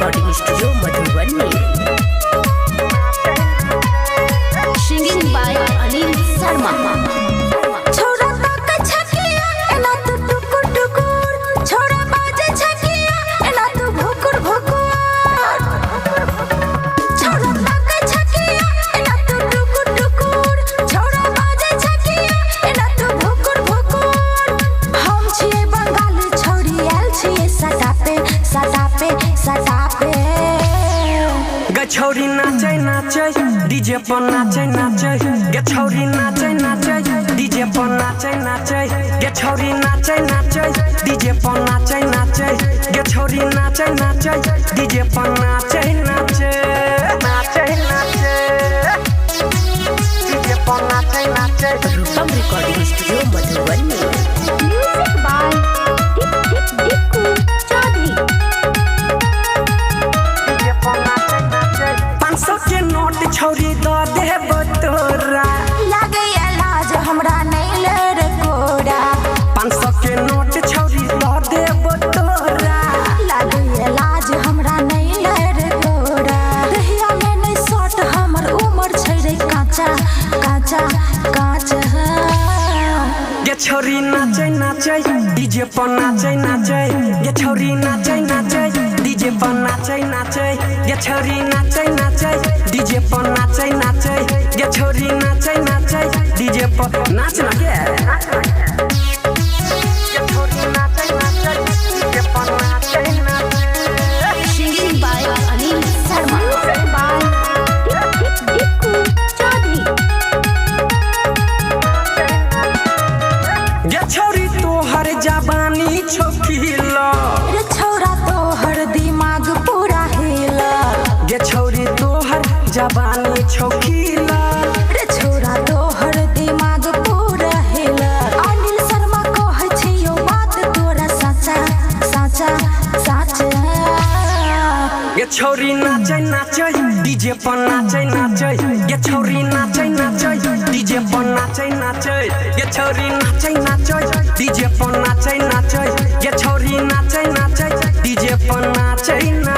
Recording studio Madhubani. Singing by Anil Sharma. गछौरी नाचे नाचे डीजे पर नाचे नाचे गछौरी नाचे नाचे डीजे पर नाचे नाचे गछौरी नाचे नाचे डीजे पर नाचे नाचे गछौरी नाचे नाचे डीजे पर नाचे नाचे नाचे नाचे डीजे पर नाचे नाचे। Rupam recording studio Madhubani. Music by Tikku Chaudhary. 500 के नोट छौरी द देब तोरा लागे लाज हमरा नहीं ले कोड़ा। 500 के नोट छौरी द देब तोरा लागे लाज हमरा नहीं ले कोड़ा। दहिया में नहीं सट हमर उमर छै रे काचा काचा काचा। ये छौरी नाचे नाचे डीजे पर नाचे नाचे ये छौरी नाचे नाचे डीजे पर नाचे नाचे ये छौरी नाचे नाचे डीजे पर नाचे नाचे ये छौरी नाचे नाचे डीजे पर नाच ना के ये छौरी नाचे नाचे डीजे पर नाचे नाचे। Singing by Anil Sharma. टिक्कू चौधरी। ये छौरी तोहर जवानी छोकिला रे छौरा तोहर दिमाग पूरा हिला। ये छौरी तोहर जवानी छोकिला रे छौरा तोहर दिमाग पूरा हिला। अनिल शर्मा कहै छै यो बात तोरा साचा साचा साचा। ये छौरी नाचे नाचे डीजे पर नाचे नाचे ये छौरी नाचे नाचे डीजे पर नाचे नाचे ये छौरी नाचे नाचे डीजे पर नाचे नाचे ये छौरी नाचे नाचे डीजे पर नाचे नाचे।